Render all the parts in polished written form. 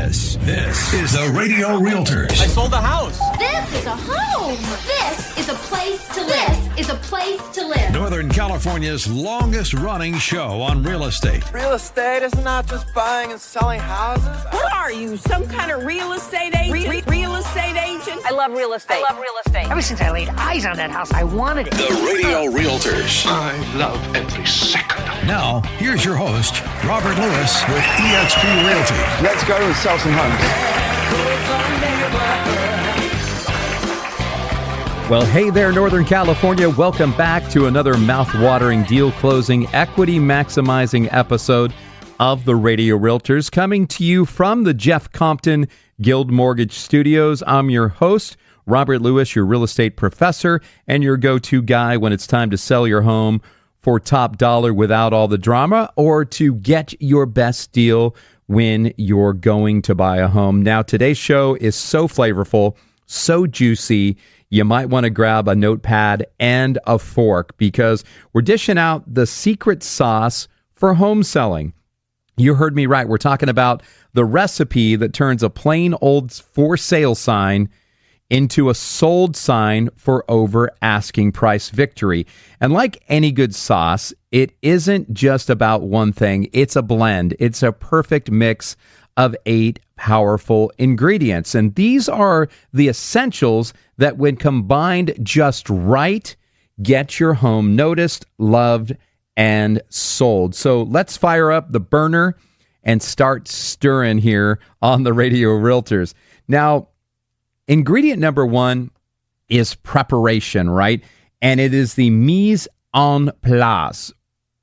This is the Radio Realtors. I sold the house. This is a home. This is a place to live. This is a place to live. Northern California's longest running show on real estate. Real estate is not just buying and selling houses. What are you, some kind of real estate agent? Real estate agent? I love real estate. Ever since I laid eyes on that house, I wanted it. The Radio Realtors. I love every second. Now, here's your host, Robert Lewis with eXp Realty. Let's go and sell some homes. Well, hey there, Northern California. Welcome back to another mouth-watering, deal-closing, equity-maximizing episode of the Radio Realtors, coming to you from the Jeff Compton Guild Mortgage Studios. I'm your host, Robert Lewis, your real estate professor, and your go-to guy when it's time to sell your home for top dollar without all the drama, or to get your best deal when you're going to buy a home. Now, today's show is so flavorful, so juicy, you might want to grab a notepad and a fork because we're dishing out the secret sauce for home selling. You heard me right. We're talking about the recipe that turns a plain old for sale sign into a sold sign for over asking price victory. And like any good sauce, it isn't just about one thing. It's a blend. It's a perfect mix of 8 powerful ingredients. And these are the essentials that, when combined just right, get your home noticed, loved, and sold. So let's fire up the burner and start stirring here on the Radio Realtors. Now, ingredient number 1 is preparation, right? And it is the mise en place.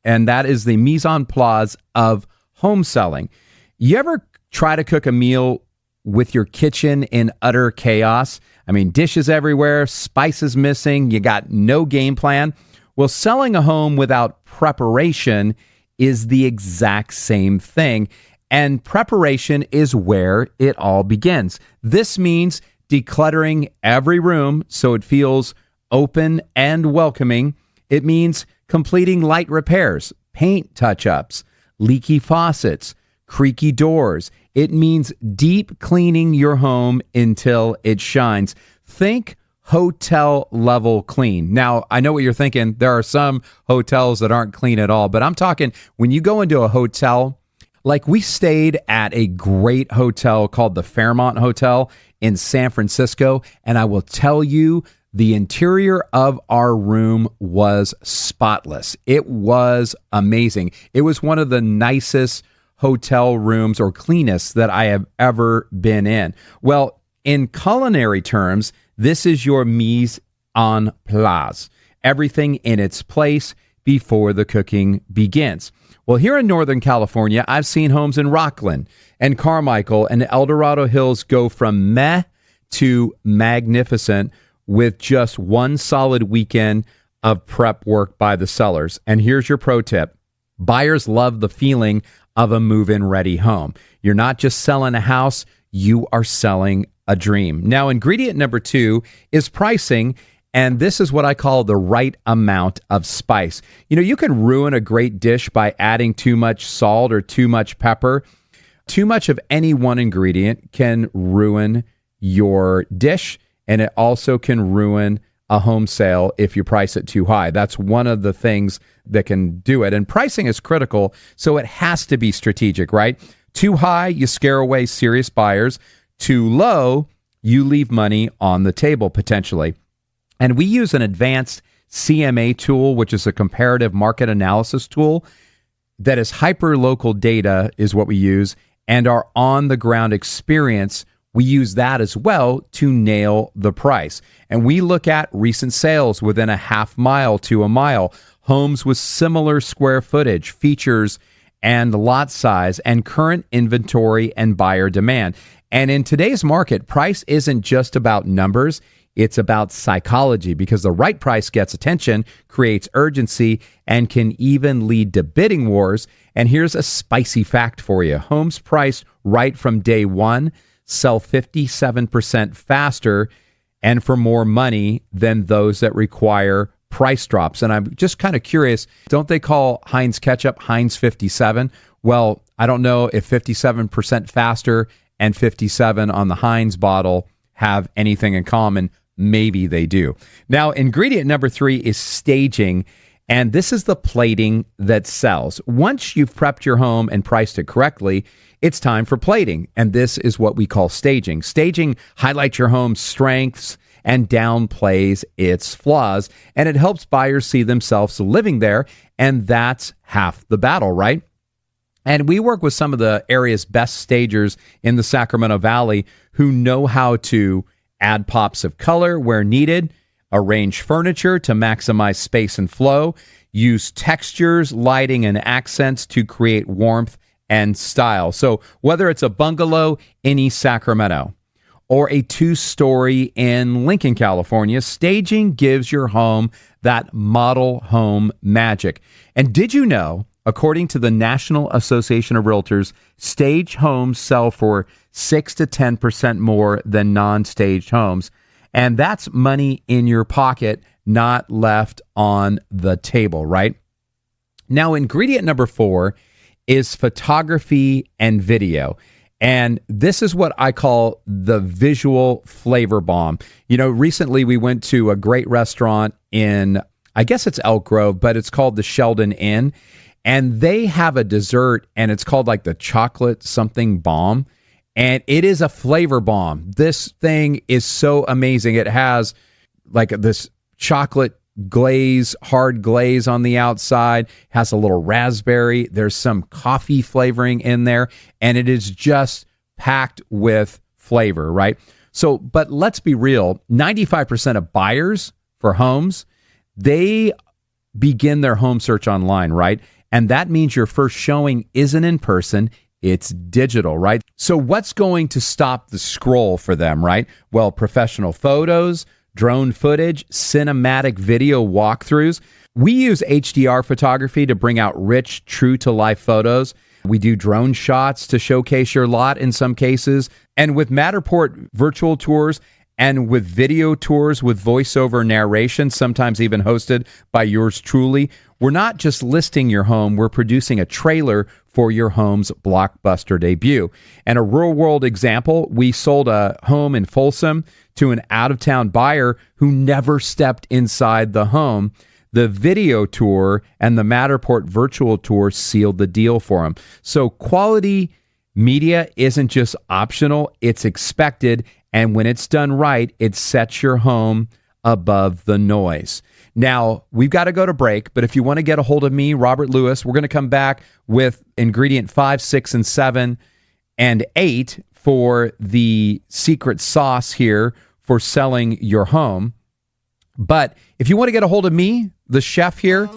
And that is the mise en place of home selling. You ever try to cook a meal with your kitchen in utter chaos? I mean, dishes everywhere, spices missing, you got no game plan. Well, selling a home without preparation is the exact same thing. And preparation is where it all begins. This means decluttering every room so it feels open and welcoming. It means completing light repairs, paint touch-ups, leaky faucets, creaky doors. It means deep cleaning your home until it shines. Think hotel level clean. Now, I know what you're thinking. There are some hotels that aren't clean at all, but I'm talking when you go into a hotel, like we stayed at a great hotel called the Fairmont Hotel in San Francisco, and I will tell you, the interior of our room was spotless. It was amazing. It was one of the nicest hotel rooms or cleanest that I have ever been in. Well, in culinary terms, this is your mise en place. Everything in its place before the cooking begins. Well, here in Northern California, I've seen homes in Rockland and Carmichael and El Dorado Hills go from meh to magnificent with just one solid weekend of prep work by the sellers. And here's your pro tip. Buyers love the feeling of a move-in ready home. You're not just selling a house, you are selling a dream. Now, ingredient number 2 is pricing. And this is what I call the right amount of spice. You know, you can ruin a great dish by adding too much salt or too much pepper. Too much of any one ingredient can ruin your dish, and it also can ruin a home sale if you price it too high. That's one of the things that can do it. And pricing is critical, so it has to be strategic, right? Too high, you scare away serious buyers. Too low, you leave money on the table potentially. And we use an advanced CMA tool, which is a comparative market analysis tool that is hyper-local data is what we use, and our on-the-ground experience, we use that as well to nail the price. And we look at recent sales within a half mile to a mile, homes with similar square footage, features, and lot size, and current inventory and buyer demand. And in today's market, price isn't just about numbers. It's about psychology, because the right price gets attention, creates urgency, and can even lead to bidding wars. And here's a spicy fact for you. Homes priced right from day one sell 57% faster and for more money than those that require price drops. And I'm just kind of curious, don't they call Heinz ketchup Heinz 57? Well, I don't know if 57% faster and 57 on the Heinz bottle have anything in common. Maybe they do. Now, ingredient number 3 is staging, and this is the plating that sells. Once you've prepped your home and priced it correctly, it's time for plating, and this is what we call staging. Staging highlights your home's strengths and downplays its flaws, and it helps buyers see themselves living there, and that's half the battle, right? And we work with some of the area's best stagers in the Sacramento Valley who know how to add pops of color where needed, arrange furniture to maximize space and flow, use textures, lighting, and accents to create warmth and style. So whether it's a bungalow in East Sacramento or a 2-story in Lincoln, California, staging gives your home that model home magic. And did you know, according to the National Association of Realtors, staged homes sell for 6 to 10% more than non-staged homes. And that's money in your pocket, not left on the table, right? Now, ingredient number 4 is photography and video. And this is what I call the visual flavor bomb. You know, recently we went to a great restaurant in, I guess it's Elk Grove, but it's called the Sheldon Inn. And they have a dessert, and it's called like the chocolate something bomb. And it is a flavor bomb. This thing is so amazing. It has like this chocolate glaze, hard glaze on the outside, has a little raspberry. There's some coffee flavoring in there, and it is just packed with flavor, right? So, but let's be real, 95% of buyers for homes, they begin their home search online, right? And that means your first showing isn't in person, it's digital, right? So what's going to stop the scroll for them, right? Well, professional photos, drone footage, cinematic video walkthroughs. We use HDR photography to bring out rich, true-to-life photos. We do drone shots to showcase your lot in some cases. And with Matterport virtual tours and with video tours with voiceover narration, sometimes even hosted by yours truly, we're not just listing your home, we're producing a trailer for your home's blockbuster debut. And a real-world example, we sold a home in Folsom to an out-of-town buyer who never stepped inside the home. The video tour and the Matterport virtual tour sealed the deal for him. So quality media isn't just optional, it's expected. And when it's done right, it sets your home above the noise. Now, we've got to go to break, but if you want to get a hold of me, Robert Lewis, we're going to come back with ingredient 5, 6, and 7, and 8 for the secret sauce here for selling your home. But if you want to get a hold of me, the chef here,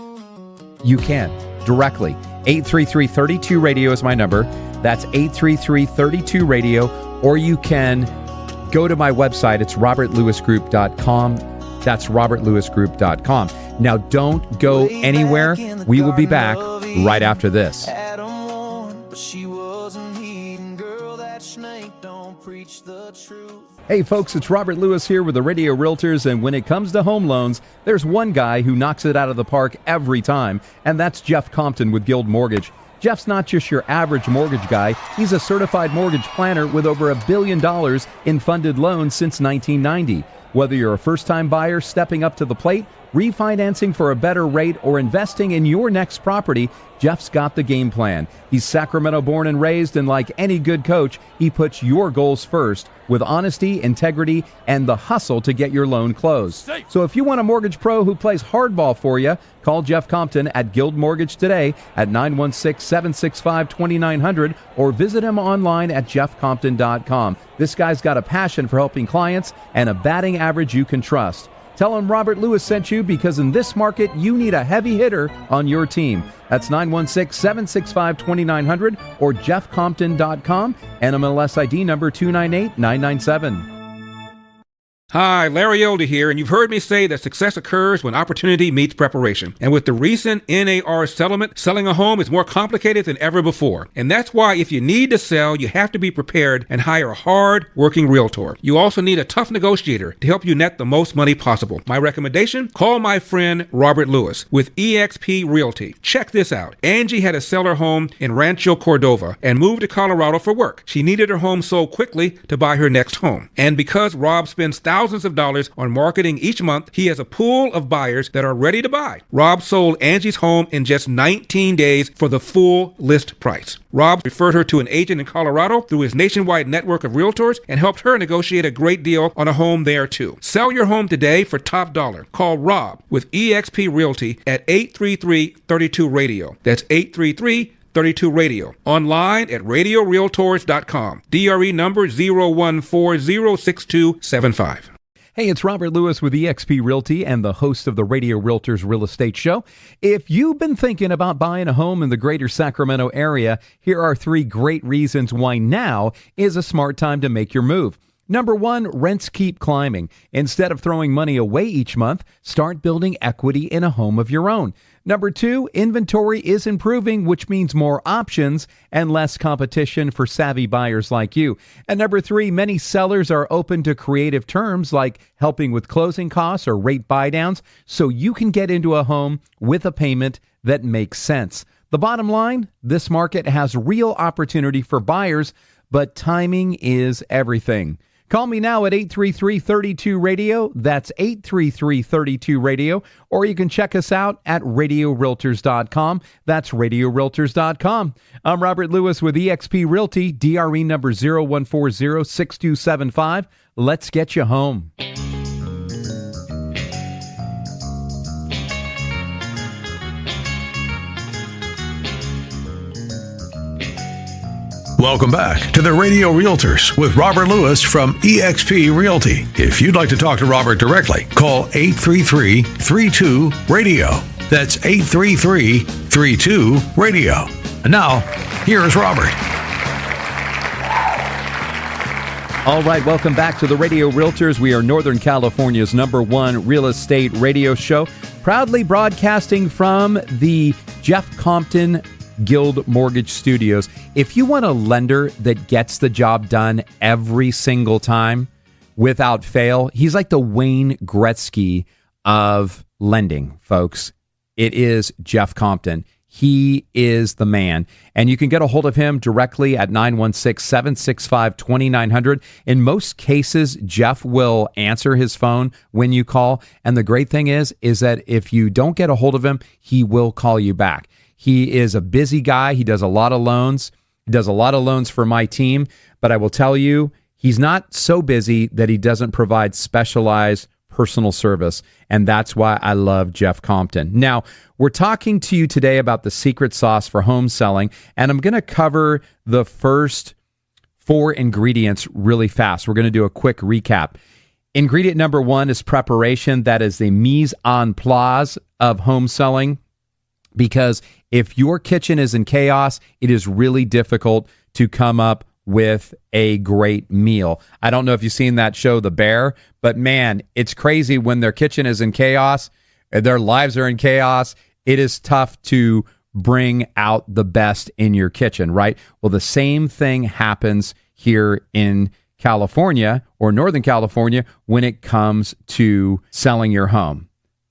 you can directly. 833-32-RADIO is my number. That's 833-32-RADIO. Or you can go to my website. It's robertlewisgroup.com. That's robertlewisgroup.com. Now, don't go anywhere. We will be back right after this. Hey folks, it's Robert Lewis here with the Radio Realtors, and when it comes to home loans, there's one guy who knocks it out of the park every time, and that's Jeff Compton with Guild Mortgage. Jeff's not just your average mortgage guy. He's a certified mortgage planner with over $1 billion in funded loans since 1990. Whether you're a first-time buyer stepping up to the plate, refinancing for a better rate, or investing in your next property, Jeff's got the game plan. He's Sacramento born and raised, and like any good coach, he puts your goals first with honesty, integrity, and the hustle to get your loan closed. So if you want a mortgage pro who plays hardball for you, call Jeff Compton at Guild Mortgage today at 916-765-2900 or visit him online at jeffcompton.com. This guy's got a passion for helping clients and a batting average you can trust. Tell him Robert Lewis sent you, because in this market, you need a heavy hitter on your team. That's 916-765-2900 or jeffcompton.com, NMLS ID number 298997. Hi, Larry Elder here, and you've heard me say that success occurs when opportunity meets preparation. And with the recent NAR settlement, selling a home is more complicated than ever before. And that's why if you need to sell, you have to be prepared and hire a hard-working realtor. You also need a tough negotiator to help you net the most money possible. My recommendation? Call my friend Robert Lewis with eXp Realty. Check this out. Angie had to sell her home in Rancho Cordova and moved to Colorado for work. She needed her home sold quickly to buy her next home. And because Rob spends thousands of dollars on marketing each month, he has a pool of buyers that are ready to buy. Rob sold Angie's home in just 19 days for the full list price. Rob referred her to an agent in Colorado through his nationwide network of realtors and helped her negotiate a great deal on a home there too. Sell your home today for top dollar. Call Rob with eXp Realty at 833-32-RADIO. That's 833-32-RADIO. Online at radiorealtors.com. DRE number 01406275. Hey, it's Robert Lewis with eXp Realty and the host of the Radio Realtors Real Estate Show. If you've been thinking about buying a home in the greater Sacramento area, here are 3 great reasons why now is a smart time to make your move. Number 1, rents keep climbing. Instead of throwing money away each month, start building equity in a home of your own. Number 2, inventory is improving, which means more options and less competition for savvy buyers like you. And number 3, many sellers are open to creative terms like helping with closing costs or rate buydowns, so you can get into a home with a payment that makes sense. The bottom line, this market has real opportunity for buyers, but timing is everything. Call me now at 833-32-RADIO. That's 833-32-RADIO. Or you can check us out at radiorealtors.com. That's radiorealtors.com. I'm Robert Lewis with eXp Realty, DRE number 0140-6275. Let's get you home. Welcome back to the Radio Realtors with Robert Lewis from eXp Realty. If you'd like to talk to Robert directly, call 833-32-RADIO. That's 833-32-RADIO. And now, here's Robert. All right, welcome back to the Radio Realtors. We are Northern California's #1 real estate radio show, proudly broadcasting from the Jeff Compton Guild Mortgage Studios. If you want a lender that gets the job done every single time without fail, he's like the Wayne Gretzky of lending, folks. It is Jeff Compton. He is the man. And you can get a hold of him directly at 916-765-2900. In most cases, Jeff will answer his phone when you call. And the great thing is that if you don't get a hold of him, he will call you back. He is a busy guy. He does a lot of loans. He does a lot of loans for my team. But I will tell you, he's not so busy that he doesn't provide specialized personal service. And that's why I love Jeff Compton. Now, we're talking to you today about the secret sauce for home selling. And I'm going to cover the first 4 ingredients really fast. We're going to do a quick recap. Ingredient number 1 is preparation. That is the mise en place of home selling. Because if your kitchen is in chaos, it is really difficult to come up with a great meal. I don't know if you've seen that show, The Bear, but man, it's crazy when their kitchen is in chaos, their lives are in chaos. It is tough to bring out the best in your kitchen, right? Well, the same thing happens here in California or Northern California when it comes to selling your home.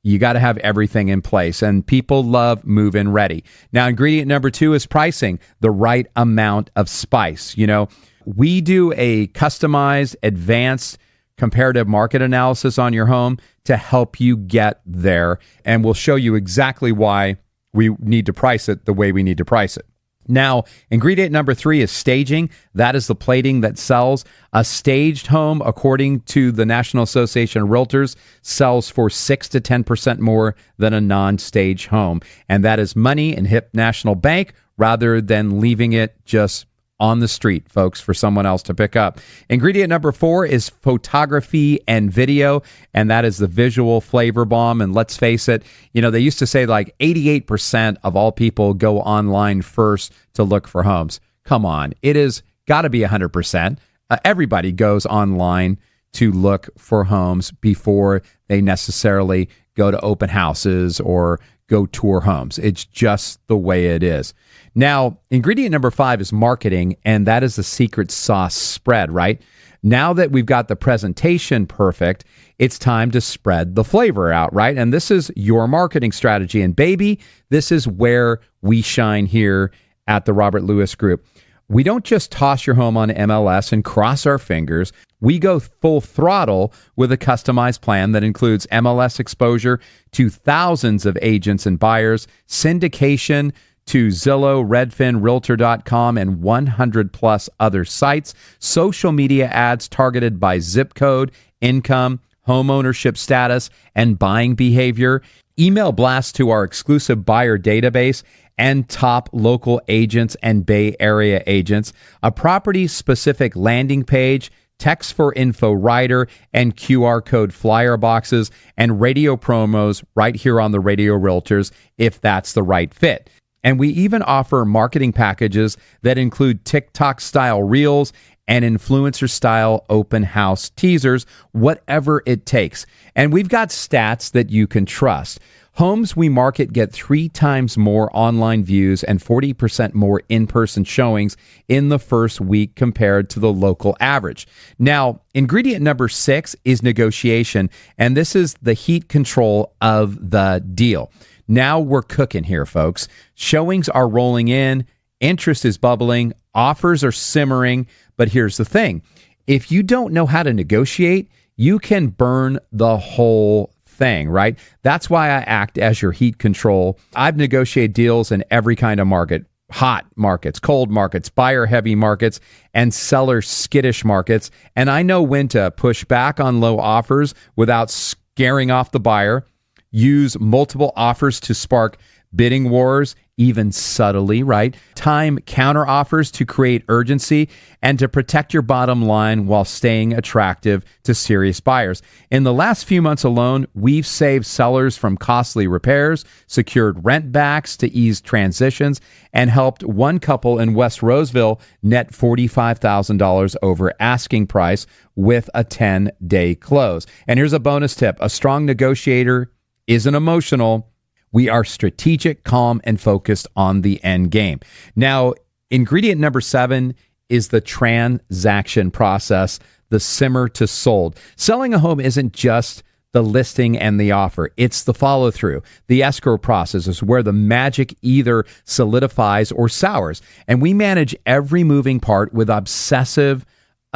You got to have everything in place, and people love move-in ready. Now, ingredient number 2 is pricing, the right amount of spice. You know, we do a customized, advanced comparative market analysis on your home to help you get there, and we'll show you exactly why we need to price it the way we need to price it. Now, ingredient number 3 is staging. That is the plating that sells. A staged home, according to the National Association of Realtors, sells for 6 to 10% more than a non-staged home. And that is money in Hip National Bank rather than leaving it just on the street, folks, for someone else to pick up. Ingredient number 4 is photography and video, and that is the visual flavor bomb. And let's face it, you know, they used to say like 88% of all people go online first to look for homes. Come on, it is got to be 100%. Everybody goes online to look for homes before they necessarily go to open houses or go tour homes. It's just the way it is. Now, ingredient number 5 is marketing, and that is the secret sauce spread, right? Now that we've got the presentation perfect, it's time to spread the flavor out, right? And this is your marketing strategy. And baby, this is where we shine here at the Robert Lewis Group. We don't just toss your home on MLS and cross our fingers. We go full throttle with a customized plan that includes MLS exposure to thousands of agents and buyers, syndication to Zillow, Redfin, Realtor.com, and 100 plus other sites, social media ads targeted by zip code, income, home ownership status, and buying behavior, email blasts to our exclusive buyer database, and top local agents and Bay Area agents, a property-specific landing page, text for info writer, and QR code flyer boxes, and radio promos right here on the Radio Realtors if that's the right fit. And we even offer marketing packages that include TikTok-style reels and influencer-style open house teasers, whatever it takes. And we've got stats that you can trust. Homes we market get 3 times more online views and 40% more in-person showings in the first week compared to the local average. Now, ingredient number 6 is negotiation, and this is the heat control of the deal. Now we're cooking here, folks. Showings are rolling in, interest is bubbling, offers are simmering, but here's the thing. If you don't know how to negotiate, you can burn the whole thing, right? That's why I act as your heat control. I've negotiated deals in every kind of market, hot markets, cold markets, buyer-heavy markets, and seller-skittish markets, and I know when to push back on low offers without scaring off the buyer, use multiple offers to spark bidding wars, even subtly, right? Time counter offers to create urgency and to protect your bottom line while staying attractive to serious buyers. In the last few months alone, we've saved sellers from costly repairs, secured rent backs to ease transitions, and helped one couple in West Roseville net $45,000 over asking price with a 10-day close. And here's a bonus tip. A strong negotiator isn't emotional. We are strategic, calm, and focused on the end game. Now, ingredient number 7 is the transaction process, the simmer to sold. Selling a home isn't just the listing and the offer. It's the follow-through. The escrow process is where the magic either solidifies or sours. And we manage every moving part with obsessive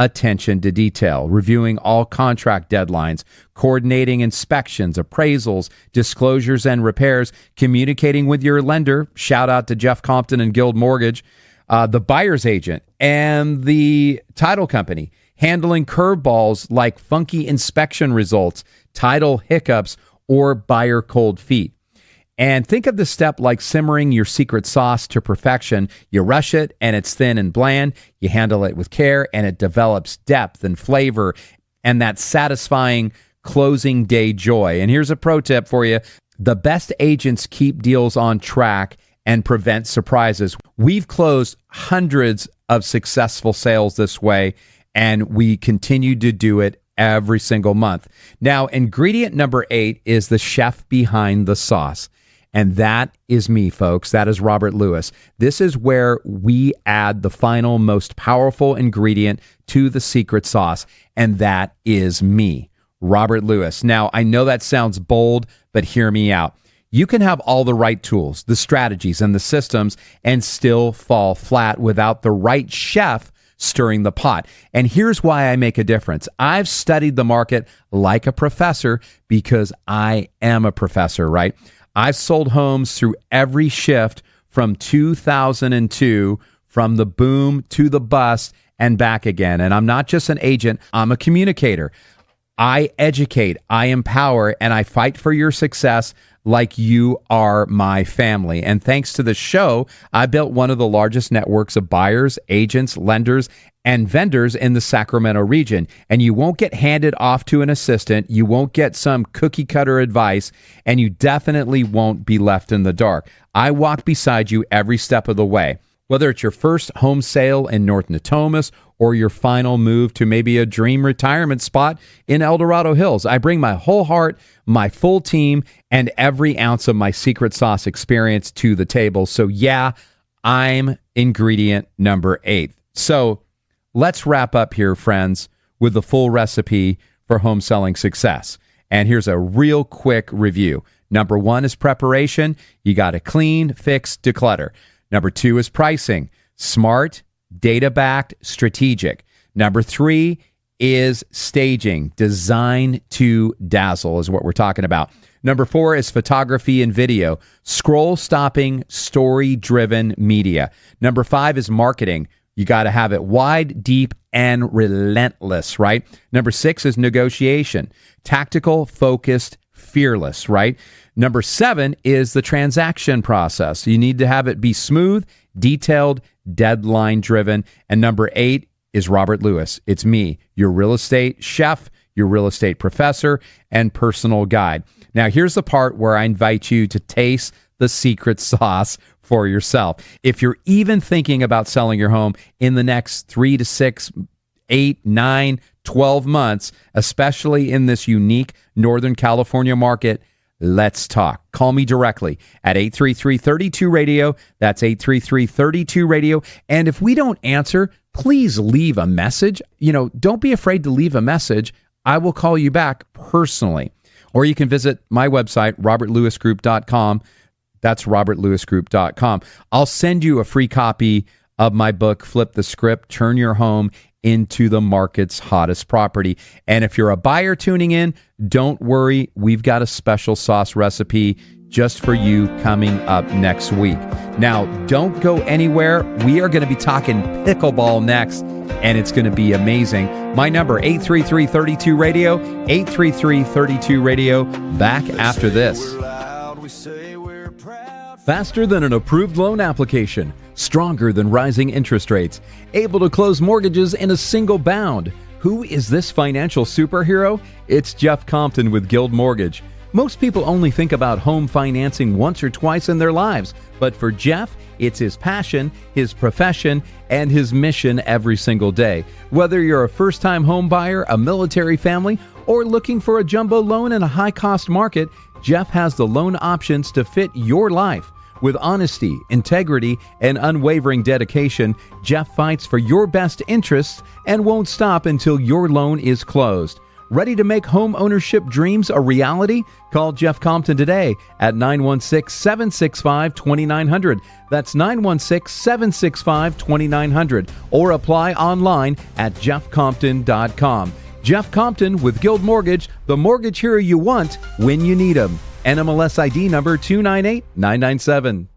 attention to detail, reviewing all contract deadlines, coordinating inspections, appraisals, disclosures, and repairs, communicating with your lender, shout out to Jeff Compton and Guild Mortgage, the buyer's agent, and the title company, handling curveballs like funky inspection results, title hiccups, or buyer cold feet. And think of the step like simmering your secret sauce to perfection. You rush it and it's thin and bland. You handle it with care and it develops depth and flavor and that satisfying closing day joy. And here's a pro tip for you. The best agents keep deals on track and prevent surprises. We've closed hundreds of successful sales this way, and we continue to do it every single month. Now, ingredient number 8 is the chef behind the sauce. And that is me, folks. That is Robert Lewis. This is where we add the final, most powerful ingredient to the secret sauce, and that is me, Robert Lewis. Now, I know that sounds bold, but hear me out. You can have all the right tools, the strategies, and the systems, and still fall flat without the right chef stirring the pot. And here's why I make a difference. I've studied the market like a professor because I am a professor, right? I've sold homes through every shift from 2002, from the boom to the bust and back again. And I'm not just an agent, I'm a communicator. I educate, I empower, and I fight for your success like you are my family. And thanks to the show, I built one of the largest networks of buyers, agents, lenders, and vendors in the Sacramento region. And you won't get handed off to an assistant. You won't get some cookie cutter advice, and you definitely won't be left in the dark. I walk beside you every step of the way. Whether it's your first home sale in North Natomas or your final move to maybe a dream retirement spot in El Dorado Hills. I bring my whole heart, my full team, and every ounce of my secret sauce experience to the table. So yeah, I'm ingredient number 8. So let's wrap up here, friends, with the full recipe for home selling success. And here's a real quick review. Number 1 is preparation. You got to clean, fix, declutter. Number 2 is pricing. Smart, data-backed, strategic. Number 3 is staging. Design to dazzle is what we're talking about. Number 4 is photography and video. Scroll-stopping, story-driven media. Number 5 is marketing. You got to have it wide, deep, and relentless, right? Number 6 is negotiation. Tactical, focused, fearless, right? Number 7 is the transaction process. You need to have it be smooth, detailed, deadline driven. And number 8 is Robert Lewis. It's me, your real estate chef, your real estate professor, and personal guide. Now, here's the part where I invite you to taste the secret sauce for yourself. If you're even thinking about selling your home in the next 3 to 6, 8, 9, 12 months, especially in this unique Northern California market, let's talk. Call me directly at 833-32-RADIO. That's 833-32-RADIO. And if we don't answer, please leave a message. Don't be afraid to leave a message. I will call you back personally. Or you can visit my website, robertlewisgroup.com. That's robertlewisgroup.com. I'll send you a free copy of my book, Flip the Script, Turn Your Home into the Market's Hottest Property. And if you're a buyer tuning in, don't worry. We've got a special sauce recipe just for you coming up next week. Now, don't go anywhere. We are going to be talking pickleball next, and it's going to be amazing. My number, 833-32-RADIO, 833-32-RADIO. Back after this. Faster than an approved loan application, stronger than rising interest rates, able to close mortgages in a single bound. Who is this financial superhero? It's Jeff Compton with Guild Mortgage. Most people only think about home financing once or twice in their lives, but for Jeff, it's his passion, his profession, and his mission every single day. Whether you're a first-time home buyer, a military family, or looking for a jumbo loan in a high-cost market, Jeff has the loan options to fit your life. With honesty, integrity, and unwavering dedication, Jeff fights for your best interests and won't stop until your loan is closed. Ready to make home ownership dreams a reality? Call Jeff Compton today at 916-765-2900. That's 916-765-2900. Or apply online at jeffcompton.com. Jeff Compton with Guild Mortgage, the mortgage hero you want when you need him. NMLS ID number 298997.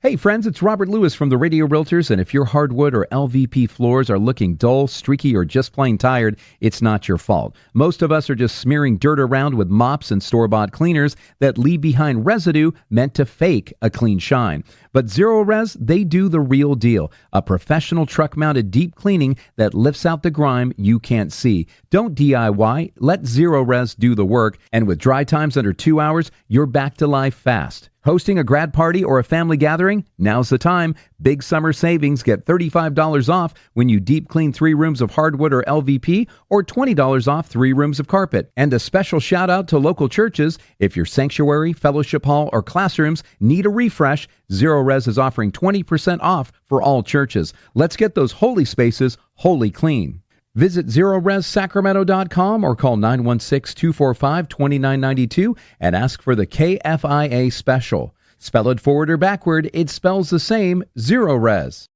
Hey friends, it's Robert Lewis from the Radio Realtors, and if your hardwood or LVP floors are looking dull, streaky, or just plain tired, it's not your fault. Most of us are just smearing dirt around with mops and store-bought cleaners that leave behind residue meant to fake a clean shine. But Zero Res, they do the real deal. A professional truck-mounted deep cleaning that lifts out the grime you can't see. Don't DIY, let Zero Res do the work, and with dry times under 2 hours, you're back to life fast. Hosting a grad party or a family gathering? Now's the time. Big summer savings. Get $35 off when you deep clean 3 rooms of hardwood or LVP, or $20 off 3 rooms of carpet. And a special shout out to local churches. If your sanctuary, fellowship hall, or classrooms need a refresh, Zero Res is offering 20% off for all churches. Let's get those holy spaces wholly clean. Visit ZeroResSacramento.com or call 916-245-2992 and ask for the KFIA special. Spell it forward or backward, it spells the same, Zero Res.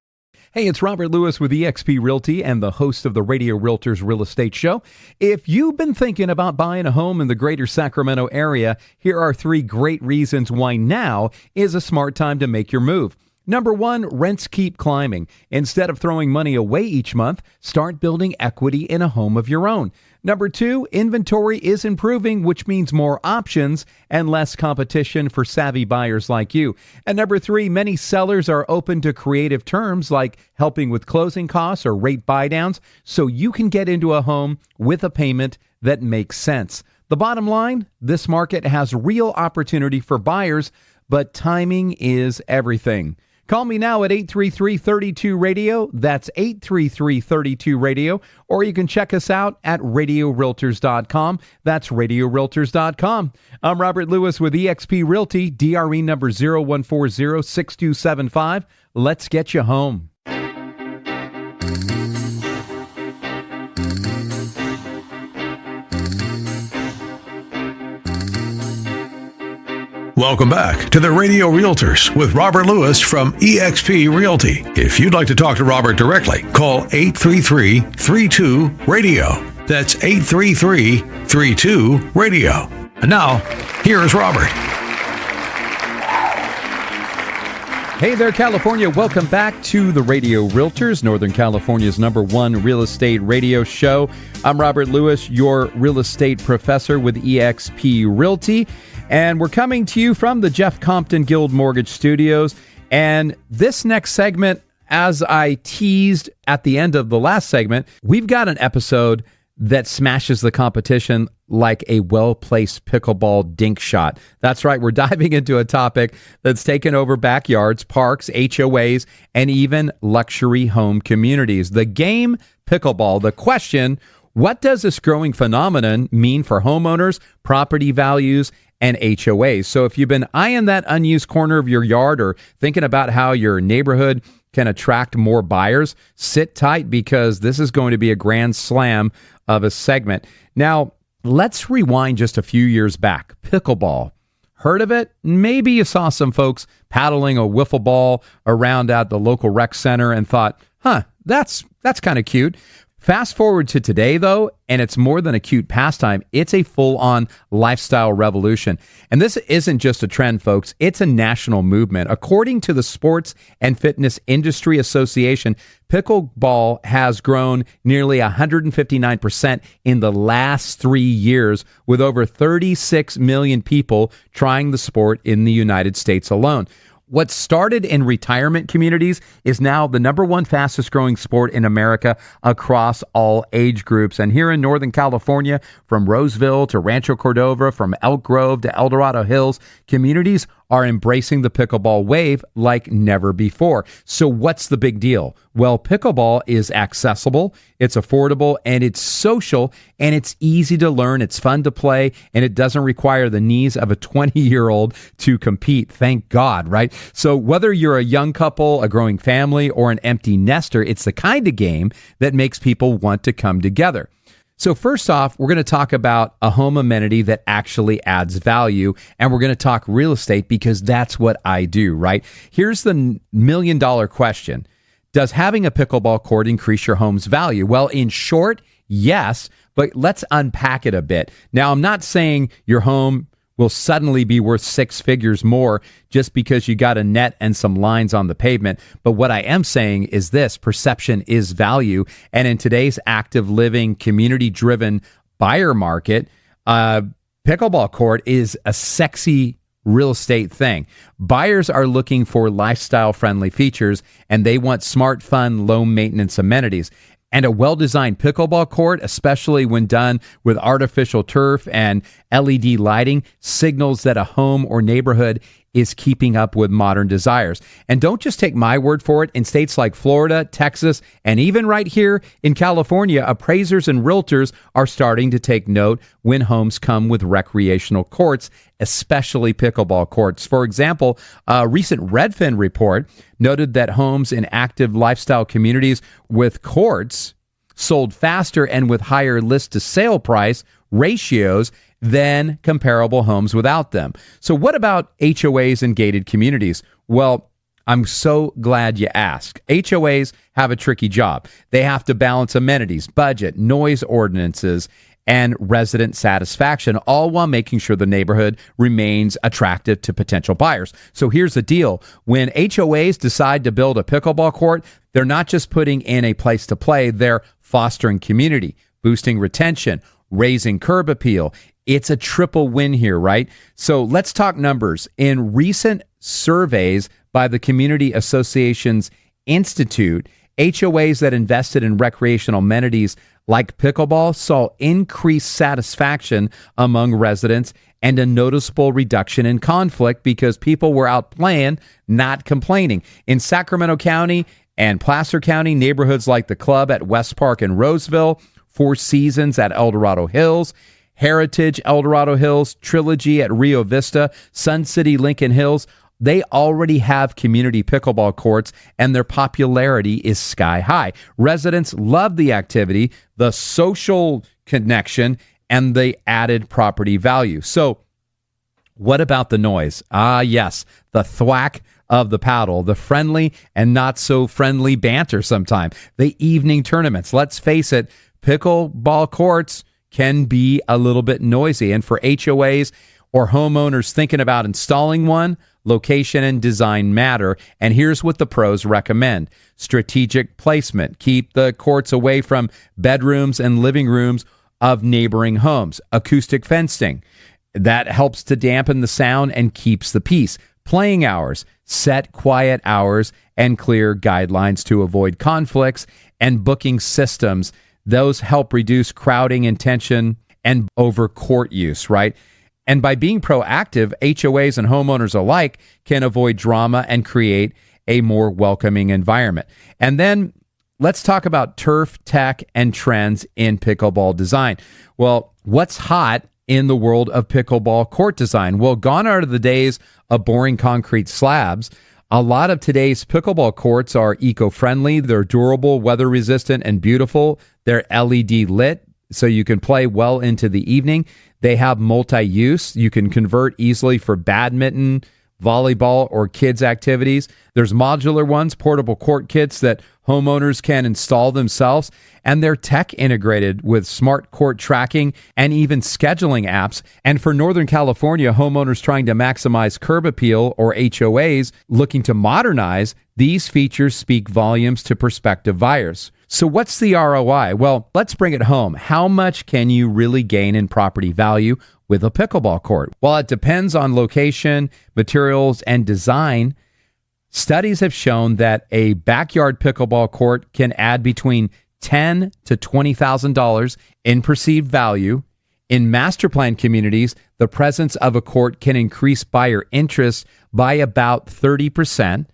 Hey, it's Robert Lewis with eXp Realty and the host of the Radio Realtors Real Estate Show. If you've been thinking about buying a home in the greater Sacramento area, here are 3 great reasons why now is a smart time to make your move. Number 1, rents keep climbing. Instead of throwing money away each month, start building equity in a home of your own. Number 2, inventory is improving, which means more options and less competition for savvy buyers like you. And number 3, many sellers are open to creative terms like helping with closing costs or rate buydowns, so you can get into a home with a payment that makes sense. The bottom line, this market has real opportunity for buyers, but timing is everything. Call me now at 833-32-RADIO. That's 833-32-RADIO. Or you can check us out at RadioRealtors.com. That's RadioRealtors.com. I'm Robert Lewis with eXp Realty, DRE number 0140-6275. Let's get you home. Welcome back to the Radio Realtors with Robert Lewis from eXp Realty. If you'd like to talk to Robert directly, call 833-32-RADIO. That's 833-32-RADIO. And now, here's Robert. Hey there, California. Welcome back to the Radio Realtors, Northern California's #1 real estate radio show. I'm Robert Lewis, your real estate professor with eXp Realty. And we're coming to you from the Jeff Compton Guild Mortgage Studios. And this next segment, as I teased at the end of the last segment, we've got an episode that smashes the competition like a well-placed pickleball dink shot. That's right, we're diving into a topic that's taken over backyards, parks, HOAs, and even luxury home communities. The game pickleball. The question, what does this growing phenomenon mean for homeowners, property values, and HOAs? So if you've been eyeing that unused corner of your yard or thinking about how your neighborhood can attract more buyers, sit tight because this is going to be a grand slam of a segment. Now, let's rewind just a few years back. Pickleball. Heard of it? Maybe you saw some folks paddling a wiffle ball around at the local rec center and thought, that's kind of cute. Fast forward to today, though, and it's more than a cute pastime. It's a full-on lifestyle revolution. And this isn't just a trend, folks. It's a national movement. According to the Sports and Fitness Industry Association, pickleball has grown nearly 159% in the last 3 years, with over 36 million people trying the sport in the United States alone. What started in retirement communities is now the #1 fastest growing sport in America across all age groups. And here in Northern California, from Roseville to Rancho Cordova, from Elk Grove to El Dorado Hills, communities are embracing the pickleball wave like never before. So what's the big deal? Well, pickleball is accessible, it's affordable, and it's social, and it's easy to learn, it's fun to play, and it doesn't require the knees of a 20-year-old to compete. Thank God, right? So whether you're a young couple, a growing family, or an empty nester, it's the kind of game that makes people want to come together. So first off, we're going to talk about a home amenity that actually adds value, and we're going to talk real estate because that's what I do, right? Here's the million-dollar question. Does having a pickleball court increase your home's value? Well, in short, yes, but let's unpack it a bit. Now, I'm not saying your home will suddenly be worth 6 figures more just because you got a net and some lines on the pavement. But what I am saying is this: perception is value. And in today's active living, community-driven buyer market, pickleball court is a sexy real estate thing. Buyers are looking for lifestyle-friendly features, and they want smart, fun, low-maintenance amenities. And a well-designed pickleball court, especially when done with artificial turf and LED lighting, signals that a home or neighborhood is keeping up with modern desires. And don't just take my word for it. In states like Florida, Texas, and even right here in California, appraisers and realtors are starting to take note when homes come with recreational courts, especially pickleball courts. For example, a recent Redfin report noted that homes in active lifestyle communities with courts sold faster and with higher list-to-sale price ratios than comparable homes without them. So what about HOAs and gated communities? Well, I'm so glad you asked. HOAs have a tricky job. They have to balance amenities, budget, noise ordinances, and resident satisfaction, all while making sure the neighborhood remains attractive to potential buyers. So here's the deal. When HOAs decide to build a pickleball court, they're not just putting in a place to play, they're fostering community, boosting retention, raising curb appeal. It's a triple win here, right? So let's talk numbers. In recent surveys by the Community Associations Institute, HOAs that invested in recreational amenities like pickleball saw increased satisfaction among residents and a noticeable reduction in conflict because people were out playing, not complaining. In Sacramento County and Placer County, neighborhoods like the Club at West Park and Roseville, Four Seasons at El Dorado Hills, Heritage El Dorado Hills, Trilogy at Rio Vista, Sun City Lincoln Hills, they already have community pickleball courts, and their popularity is sky high. Residents love the activity, the social connection, and the added property value. So what about the noise? Yes, the thwack of the paddle, the friendly and not so friendly banter sometimes, the evening tournaments. Let's face it, pickleball courts can be a little bit noisy. And for HOAs or homeowners thinking about installing one, location and design matter. And here's what the pros recommend. Strategic placement. Keep the courts away from bedrooms and living rooms of neighboring homes. Acoustic fencing. That helps to dampen the sound and keeps the peace. Playing hours. Set quiet hours and clear guidelines to avoid conflicts. And booking systems. Those help reduce crowding and tension and over court use, right? And by being proactive, HOAs and homeowners alike can avoid drama and create a more welcoming environment. And then let's talk about turf, tech, and trends in pickleball design. Well, what's hot in the world of pickleball court design? Well, gone are the days of boring concrete slabs. A lot of today's pickleball courts are eco-friendly. They're durable, weather-resistant, and beautiful. They're LED lit, so you can play well into the evening. They have multi-use. You can convert easily for badminton, volleyball, or kids' activities. There's modular ones, portable court kits that homeowners can install themselves, and they're tech integrated with smart court tracking and even scheduling apps. And for Northern California homeowners trying to maximize curb appeal or HOAs looking to modernize, these features speak volumes to prospective buyers. So what's the ROI? Well, let's bring it home. How much can you really gain in property value with a pickleball court? Well, it depends on location, materials, and design. Studies have shown that a backyard pickleball court can add between $10,000 to $20,000 in perceived value. In master plan communities, the presence of a court can increase buyer interest by about 30%.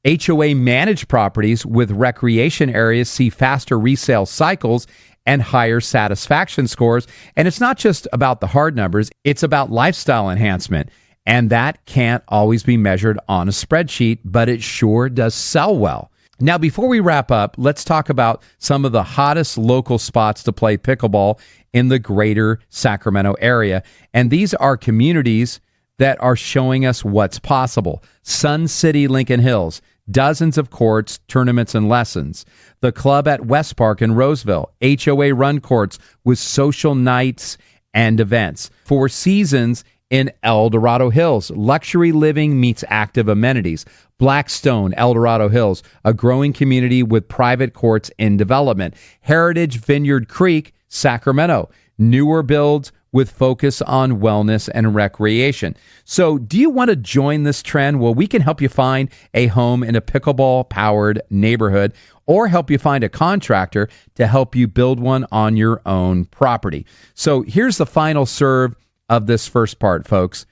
HOA managed properties with recreation areas see faster resale cycles and higher satisfaction scores. And it's not just about the hard numbers, it's about lifestyle enhancement. And that can't always be measured on a spreadsheet, but it sure does sell well. Now, before we wrap up, let's talk about some of the hottest local spots to play pickleball in the greater Sacramento area. And these are communities that are showing us what's possible. Sun City Lincoln Hills, dozens of courts, tournaments, and lessons. The Club at West Park in Roseville, HOA run courts with social nights and events. Four Seasons in El Dorado Hills, luxury living meets active amenities. Blackstone, El Dorado Hills, a growing community with private courts in development. Heritage Vineyard Creek, Sacramento, newer builds with focus on wellness and recreation. So do you want to join this trend? Well, we can help you find a home in a pickleball-powered neighborhood or help you find a contractor to help you build one on your own property. So here's the final serve of this first part, folks.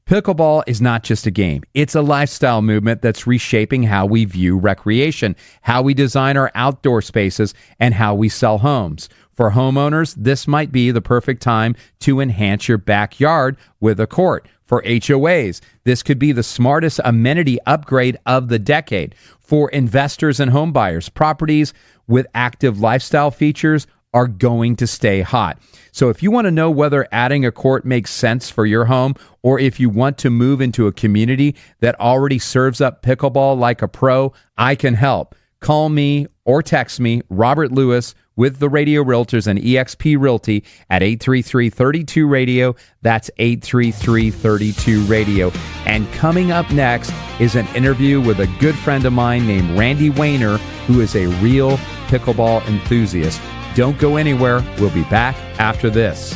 Pickleball is not just a game. It's a lifestyle movement that's reshaping how we view recreation, how we design our outdoor spaces, and how we sell homes. For homeowners, this might be the perfect time to enhance your backyard with a court. For HOAs, this could be the smartest amenity upgrade of the decade. For investors and home buyers, properties with active lifestyle features are going to stay hot. So if you want to know whether adding a court makes sense for your home, or if you want to move into a community that already serves up pickleball like a pro, I can help. Call me or text me, Robert Lewis, with the Radio Realtors and eXp Realty at 833-32-RADIO. That's 833-32-RADIO. And coming up next is an interview with a good friend of mine named Randy Wehner, who is a real pickleball enthusiast. Don't go anywhere. We'll be back after this.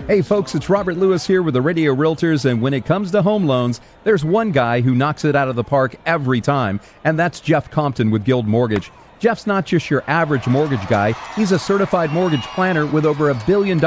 Hey folks, it's Robert Lewis here with the Radio Realtors, and when it comes to home loans, there's one guy who knocks it out of the park every time, and that's Jeff Compton with Guild Mortgage. Jeff's not just your average mortgage guy. He's a certified mortgage planner with over $1 billion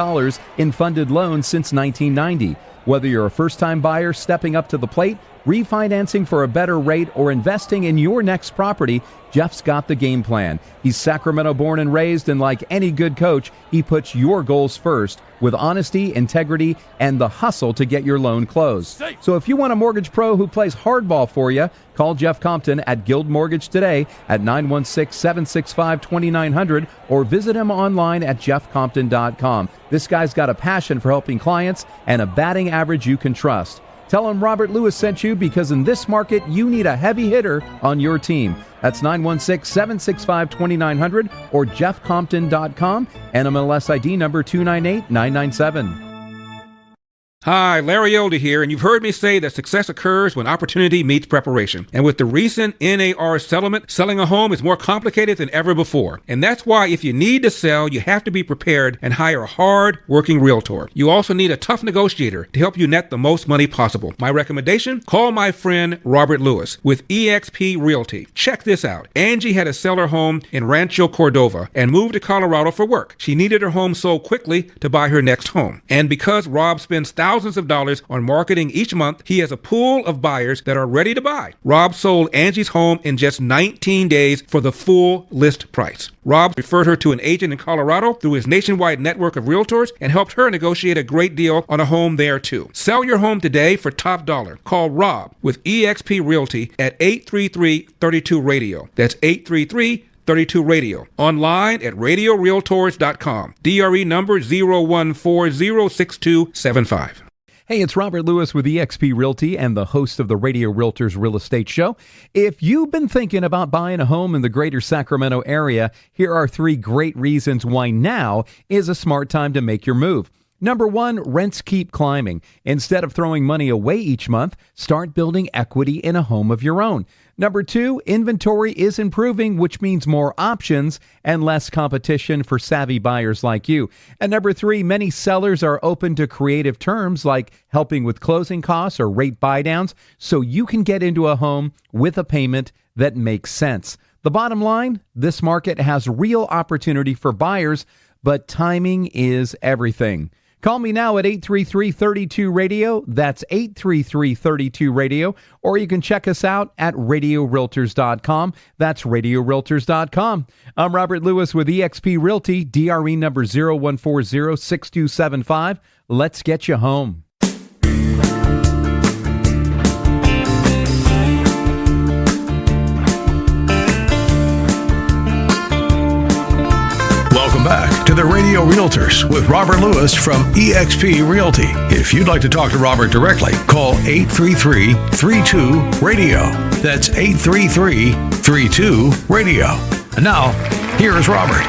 in funded loans since 1990. Whether you're a first-time buyer stepping up to the plate, refinancing for a better rate, or investing in your next property, Jeff's got the game plan. He's Sacramento born and raised, and like any good coach, he puts your goals first with honesty, integrity, and the hustle to get your loan closed. So if you want a mortgage pro who plays hardball for you, call Jeff Compton at Guild Mortgage today at 916-765-2900 or visit him online at jeffcompton.com. This guy's got a passion for helping clients and a batting average you can trust. Tell him Robert Lewis sent you, because in this market, you need a heavy hitter on your team. That's 916-765-2900 or jeffcompton.com, NMLS ID number 298997. Hi, Larry Elder here, and you've heard me say that success occurs when opportunity meets preparation. And with the recent NAR settlement, selling a home is more complicated than ever before. And that's why if you need to sell, you have to be prepared and hire a hard-working realtor. You also need a tough negotiator to help you net the most money possible. My recommendation? Call my friend Robert Lewis with eXp Realty. Check this out. Angie had to sell her home in Rancho Cordova and moved to Colorado for work. She needed her home sold quickly to buy her next home. And because Rob spends thousands of dollars on marketing each month, he has a pool of buyers that are ready to buy. Rob sold Angie's home in just 19 days for the full list price. Rob referred her to an agent in Colorado through his nationwide network of realtors and helped her negotiate a great deal on a home there too. Sell your home today for top dollar. Call Rob with eXp Realty at 833-32-RADIO. That's 833-32-RADIO. Online at radiorealtors.com. DRE number 014-06275. Hey, it's Robert Lewis with eXp Realty and the host of the Radio Realtors Real Estate Show. If you've been thinking about buying a home in the greater Sacramento area, here are 3 great reasons why now is a smart time to make your move. Number 1, rents keep climbing. Instead of throwing money away each month, start building equity in a home of your own. Number 2, inventory is improving, which means more options and less competition for savvy buyers like you. And number 3, many sellers are open to creative terms like helping with closing costs or rate buydowns, so you can get into a home with a payment that makes sense. The bottom line, this market has real opportunity for buyers, but timing is everything. Call me now at 833-32-RADIO. That's 833-32-RADIO. Or you can check us out at radiorealtors.com. That's radiorealtors.com. I'm Robert Lewis with eXp Realty, DRE number 014-06275. Let's get you home. Welcome back to the Radio Realtors with Robert Lewis from eXp Realty. If you'd like to talk to Robert directly, call 833-32-RADIO. That's 833-32-RADIO. And now, here's Robert.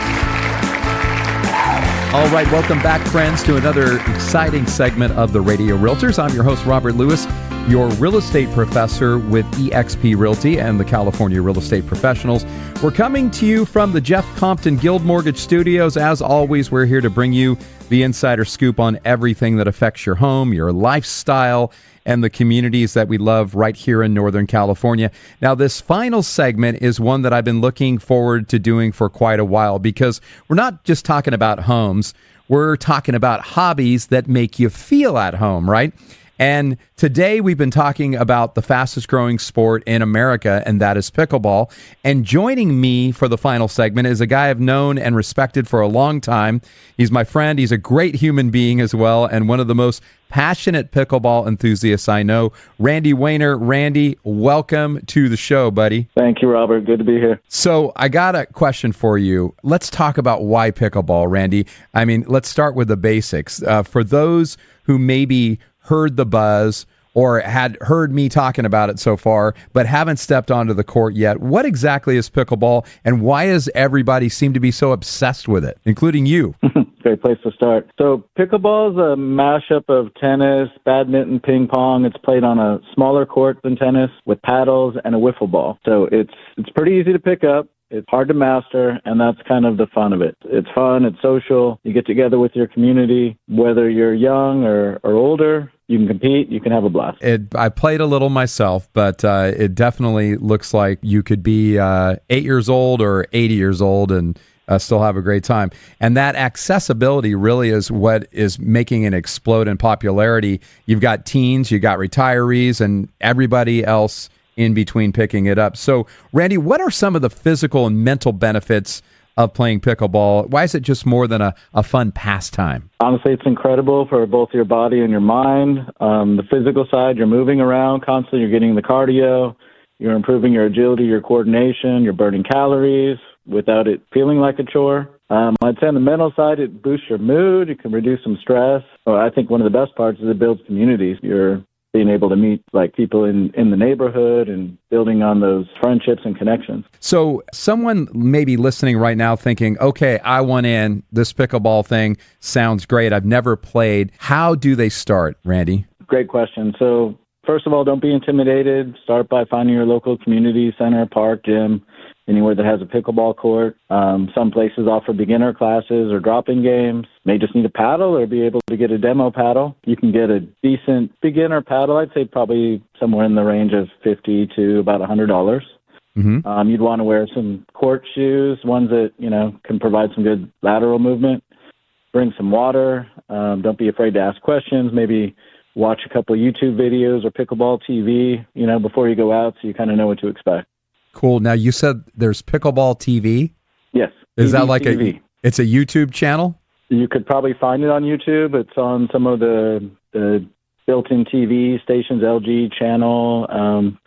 All right, welcome back, friends, to another exciting segment of the Radio Realtors. I'm your host, Robert Lewis, your real estate professor with eXp Realty and the California Real Estate Professionals. We're coming to you from the Jeff Compton Guild Mortgage Studios. As always, we're here to bring you the insider scoop on everything that affects your home, your lifestyle, and the communities that we love right here in Northern California. Now, this final segment is one that I've been looking forward to doing for quite a while, because we're not just talking about homes. We're talking about hobbies that make you feel at home, right? And today we've been talking about the fastest growing sport in America, and that is pickleball. And joining me for the final segment is a guy I've known and respected for a long time. He's my friend. He's a great human being as well, and one of the most passionate pickleball enthusiasts I know, Randy Wehner. Randy, welcome to the show, buddy. Thank you, Robert. Good to be here. So I got a question for you. Let's talk about why pickleball, Randy. I mean, let's start with the basics. For those who maybe heard the buzz or had heard me talking about it so far, but haven't stepped onto the court yet, what exactly is pickleball, and why does everybody seem to be so obsessed with it, including you? Great place to start. So pickleball is a mashup of tennis, badminton, ping pong. It's played on a smaller court than tennis with paddles and a wiffle ball. So it's pretty easy to pick up. It's hard to master, and that's kind of the fun of it. It's fun, it's social. You get together with your community, whether you're young or older. You can compete. You can have a blast. I played a little myself, but it definitely looks like you could be 8 years old or 80 years old and still have a great time. And that accessibility really is what is making it explode in popularity. You've got teens, you've got retirees, and everybody else in between picking it up. So, Randy, what are some of the physical and mental benefits of playing pickleball? Why is it just more than a fun pastime? Honestly, it's incredible for both your body and your mind. The physical side, you're moving around constantly. You're getting the cardio. You're improving your agility, your coordination. You're burning calories without it feeling like a chore. I'd say on the mental side, it boosts your mood. You can reduce some stress. I think one of the best parts is it builds communities. You're being able to meet like people in the neighborhood and building on those friendships and connections. So someone may be listening right now thinking, okay, I want in. This pickleball thing sounds great. I've never played. How do they start, Randy? Great question. So first of all, don't be intimidated. Start by finding your local community center, park, gym, anywhere that has a pickleball court. Some places offer beginner classes or drop-in games. May just need a paddle or be able to get a demo paddle. You can get a decent beginner paddle. I'd say probably somewhere in the range of $50 to about $100. Mm-hmm. You'd want to wear some court shoes, ones that, can provide some good lateral movement. Bring some water. Don't be afraid to ask questions. Maybe watch a couple YouTube videos or pickleball TV, before you go out so you kind of know what to expect. Cool. Now, you said there's Pickleball TV? Yes. Is that like TV. It's a YouTube channel? You could probably find it on YouTube. It's on some of the built-in TV stations, LG channel,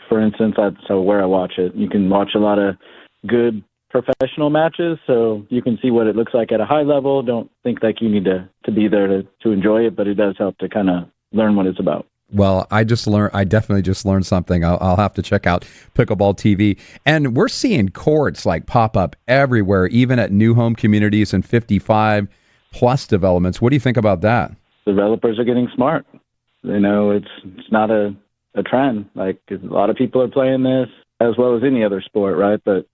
for instance. That's where I watch it. You can watch a lot of good professional matches, so you can see what it looks like at a high level. Don't think like you need to be there to enjoy it, but it does help to kind of learn what it's about. Well, I definitely just learned something. I'll have to check out Pickleball TV. And we're seeing courts like pop up everywhere, even at new home communities and 55 plus developments. What do you think about that? Developers are getting smart. It's not a trend. Like a lot of people are playing this as well as any other sport, right? But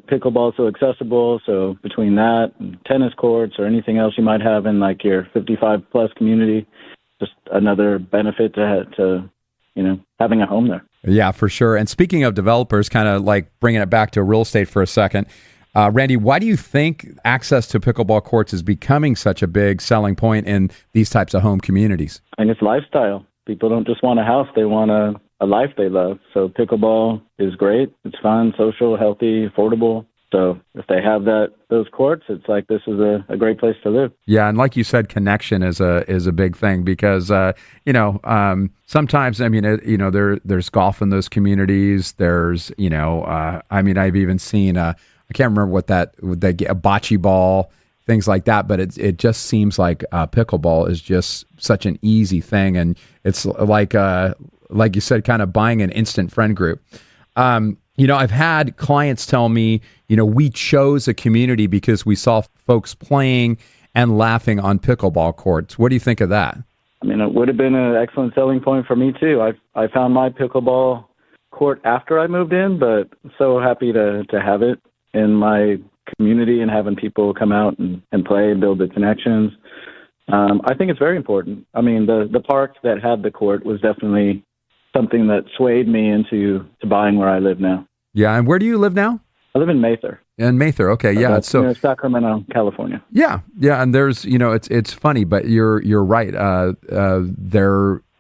pickleball is so accessible. So between that and tennis courts or anything else you might have in like your 55 plus community, just another benefit to having a home there. Yeah, for sure. And speaking of developers, kind of like bringing it back to real estate for a second, Randy, why do you think access to pickleball courts is becoming such a big selling point in these types of home communities? I think it's lifestyle. People don't just want a house; they want a life they love. So pickleball is great. It's fun, social, healthy, affordable. So if they have those courts, it's like this is a great place to live. Yeah, and like you said, connection is a big thing because sometimes there's golf in those communities. There's I've even seen I can't remember what that a bocce ball, things like that. But it just seems like pickleball is just such an easy thing, and it's like you said, kind of buying an instant friend group. I've had clients tell me, we chose a community because we saw folks playing and laughing on pickleball courts. What do you think of that? I mean, it would have been an excellent selling point for me, too. I found my pickleball court after I moved in, but so happy to have it in my community and having people come out and play and build the connections. I think it's very important. I mean, the park that had the court was definitely something that swayed me into buying where I live now. Yeah, and where do you live now? I live in Mather. In Mather, okay, yeah. That's Sacramento, California. Yeah, and there's, it's funny, but you're right.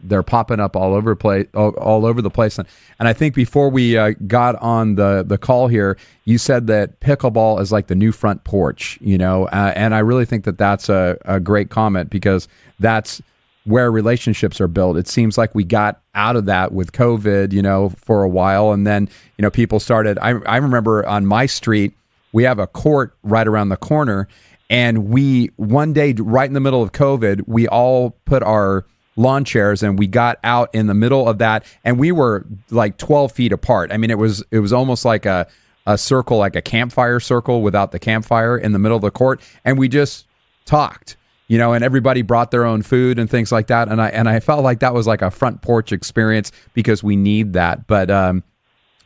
They're popping up all over the place. And I think before we got on the call here, you said that pickleball is like the new front porch, and I really think that that's a great comment because that's where relationships are built. It seems like we got out of that with COVID, for a while. And then, people started, I remember on my street, we have a court right around the corner. And one day, right in the middle of COVID, we all put our lawn chairs and we got out in the middle of that. And we were like 12 feet apart. I mean, it was almost like a circle, like a campfire circle without the campfire in the middle of the court. And we just talked. And everybody brought their own food and things like that. And I felt like that was like a front porch experience because we need that. But,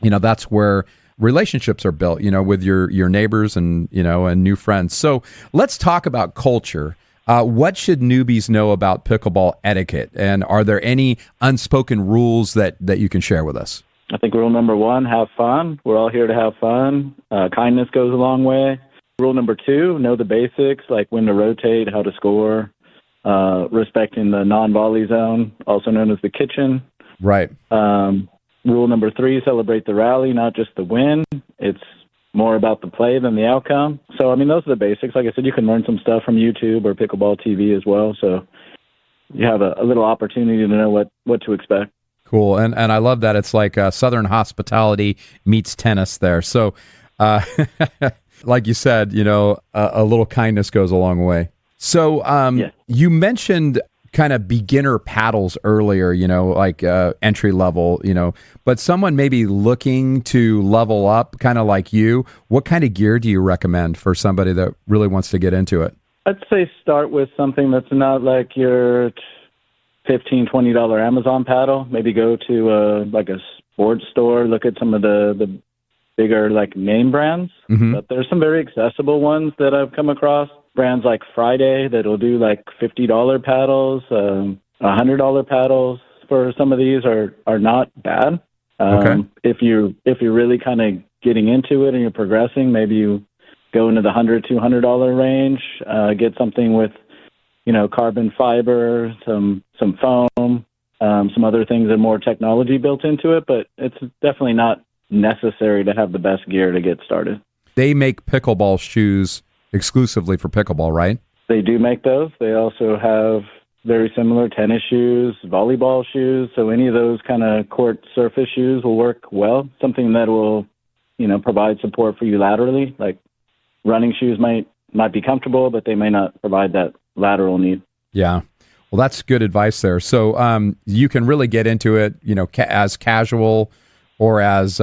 that's where relationships are built, with your neighbors and, and new friends. So let's talk about culture. What should newbies know about pickleball etiquette? And are there any unspoken rules that you can share with us? I think rule number 1, have fun. We're all here to have fun. Kindness goes a long way. Rule number 2, know the basics, like when to rotate, how to score, respecting the non-volley zone, also known as the kitchen. Right. Rule number 3, celebrate the rally, not just the win. It's more about the play than the outcome. So, I mean, those are the basics. Like I said, you can learn some stuff from YouTube or Pickleball TV as well. So you have a little opportunity to know what to expect. Cool. And I love that. It's like Southern hospitality meets tennis there. So, like you said, a little kindness goes a long way. So You mentioned kind of beginner paddles earlier, like entry level, but someone maybe looking to level up kind of like you, what kind of gear do you recommend for somebody that really wants to get into it? I'd say start with something that's not like your $15, $20 Amazon paddle. Maybe go to a sports store, look at some of the bigger like name brands. Mm-hmm. But there's some very accessible ones that I've come across. Brands like Friday that'll do like $50 paddles, $100 paddles for some of these are not bad. Okay. If you're really kind of getting into it and you're progressing, maybe you go into the $100, $200 range, get something with, carbon fiber, some foam, some other things and more technology built into it, but it's definitely not necessary to have the best gear to get started. They make pickleball shoes exclusively for pickleball, right? They do make those. They also have very similar tennis shoes, volleyball shoes. So any of those kind of court surface shoes will work well. Something that will, provide support for you laterally. Like running shoes might be comfortable, but they may not provide that lateral need. Yeah. Well, that's good advice there. So you can really get into it, as casual or as,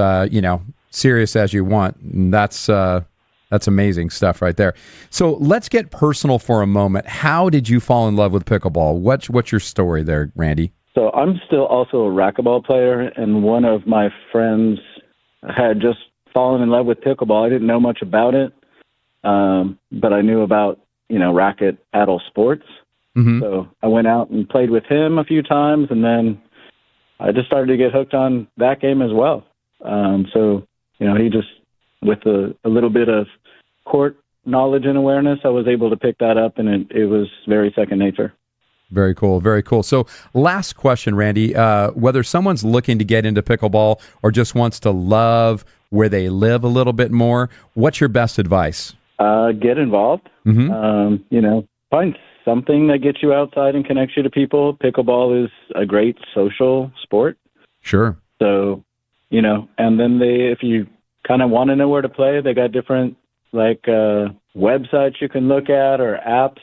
serious as you want. And that's amazing stuff right there. So let's get personal for a moment. How did you fall in love with pickleball? What's your story there, Randy? So I'm still also a racquetball player, and one of my friends had just fallen in love with pickleball. I didn't know much about it, but I knew about, racket paddle sports. Mm-hmm. So I went out and played with him a few times, and then I just started to get hooked on that game as well. He just, with a little bit of court knowledge and awareness, I was able to pick that up, and it was very second nature. Very cool. Very cool. So last question, Randy, whether someone's looking to get into pickleball or just wants to love where they live a little bit more, what's your best advice? Get involved. Mm-hmm. Find something that gets you outside and connects you to people. Pickleball is a great social sport. Sure. So, and then if you kind of want to know where to play, they got different websites you can look at or apps.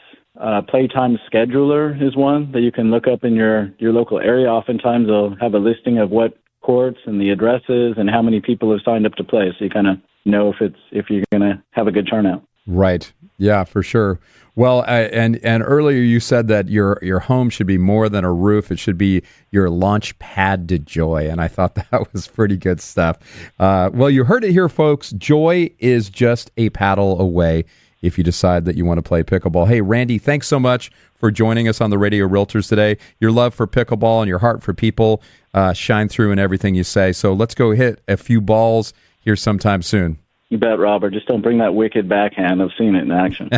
Playtime Scheduler is one that you can look up in your local area. Oftentimes they'll have a listing of what courts and the addresses and how many people have signed up to play, so you kind of know if you're going to have a good turnout. Right. Yeah, for sure. Well, and earlier you said that your home should be more than a roof. It should be your launch pad to joy. And I thought that was pretty good stuff. Well, you heard it here, folks. Joy is just a paddle away if you decide that you want to play pickleball. Hey, Randy, thanks so much for joining us on the Radio Realtors today. Your love for pickleball and your heart for people shine through in everything you say. So let's go hit a few balls here sometime soon. You bet, Robert. Just don't bring that wicked backhand. I've seen it in action.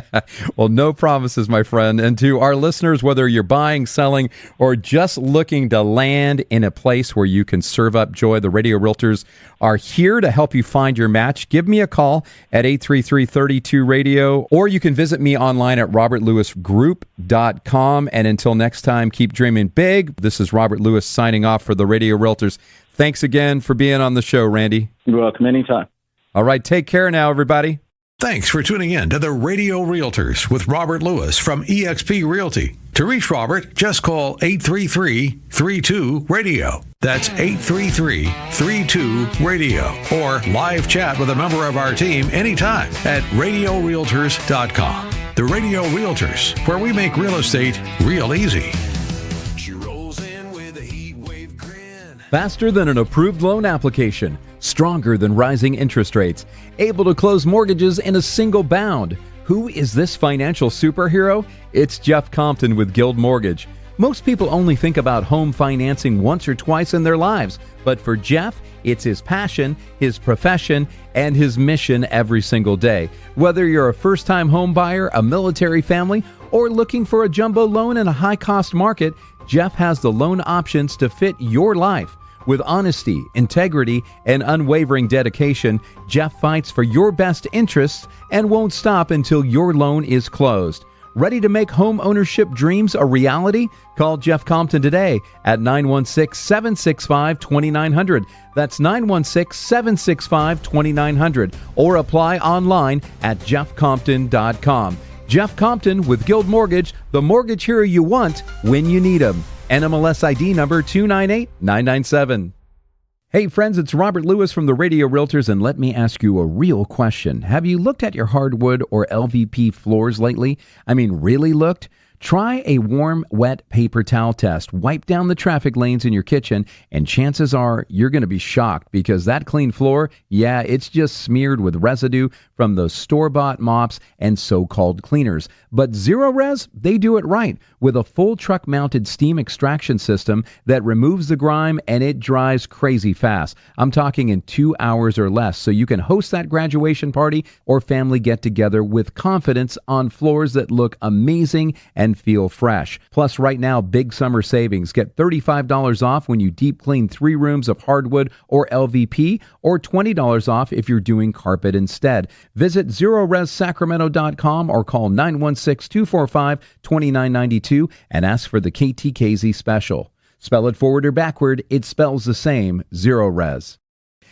Well, no promises, my friend. And to our listeners, whether you're buying, selling, or just looking to land in a place where you can serve up joy, the Radio Realtors are here to help you find your match. Give me a call at 833-32-RADIO, or you can visit me online at robertlewisgroup.com. And until next time, keep dreaming big. This is Robert Lewis signing off for the Radio Realtors. Thanks again for being on the show, Randy. You're welcome anytime. All right, take care now, everybody. Thanks for tuning in to the Radio Realtors with Robert Lewis from eXp Realty. To reach Robert, just call 833-32-RADIO. That's 833-32-RADIO. Or live chat with a member of our team anytime at radiorealtors.com. The Radio Realtors, where we make real estate real easy. Faster than an approved loan application. Stronger than rising interest rates. Able to close mortgages in a single bound. Who is this financial superhero? It's Jeff Compton with Guild Mortgage. Most people only think about home financing once or twice in their lives, but for Jeff, it's his passion, his profession, and his mission every single day. Whether you're a first-time home buyer, a military family, or looking for a jumbo loan in a high-cost market, Jeff has the loan options to fit your life. With honesty, integrity, and unwavering dedication, Jeff fights for your best interests and won't stop until your loan is closed. Ready to make home ownership dreams a reality? Call Jeff Compton today at 916-765-2900. That's 916-765-2900. Or apply online at jeffcompton.com. Jeff Compton with Guild Mortgage, the mortgage hero you want when you need him. NMLS ID number 298997. Hey friends, it's Robert Lewis from the Radio Realtors, and let me ask you a real question. Have you looked at your hardwood or LVP floors lately? I mean, really looked? Try a warm, wet paper towel test. Wipe down the traffic lanes in your kitchen, and chances are you're going to be shocked because that clean floor, yeah, it's just smeared with residue from those store-bought mops and so-called cleaners. But Zero Res, they do it right with a full truck-mounted steam extraction system that removes the grime, and it dries crazy fast. I'm talking in 2 hours or less, so you can host that graduation party or family get-together with confidence on floors that look amazing and feel fresh. Plus, right now, big summer savings. Get $35 off when you deep clean 3 rooms of hardwood or LVP, or $20 off if you're doing carpet instead. Visit ZeroResSacramento.com or call 916-245-2992 and ask for the KTKZ special. Spell it forward or backward, it spells the same, Zero Res.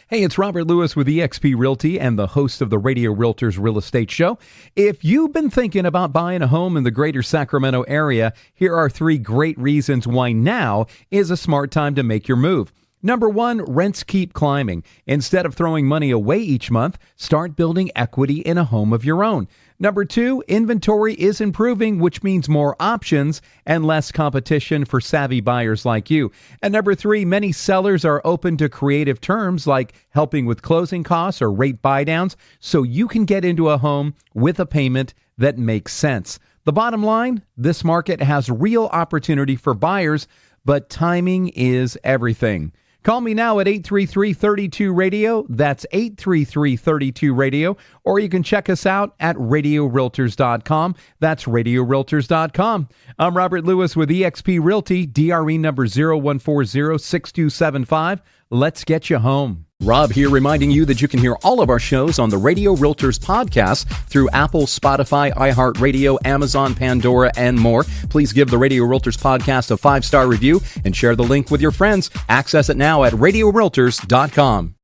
Hey, it's Robert Lewis with eXp Realty and the host of the Radio Realtors Real Estate Show. If you've been thinking about buying a home in the greater Sacramento area, here are 3 great reasons why now is a smart time to make your move. Number 1, rents keep climbing. Instead of throwing money away each month, start building equity in a home of your own. Number 2, inventory is improving, which means more options and less competition for savvy buyers like you. And number 3, many sellers are open to creative terms like helping with closing costs or rate buydowns, so you can get into a home with a payment that makes sense. The bottom line, this market has real opportunity for buyers, but timing is everything. Call me now at 833-32-RADIO. That's 833-32-RADIO. Or you can check us out at RadioRealtors.com. That's RadioRealtors.com. I'm Robert Lewis with eXp Realty, DRE number 0140-6275. Let's get you home. Rob here, reminding you that you can hear all of our shows on the Radio Realtors podcast through Apple, Spotify, iHeartRadio, Amazon, Pandora, and more. Please give the Radio Realtors podcast a 5-star review and share the link with your friends. Access it now at RadioRealtors.com.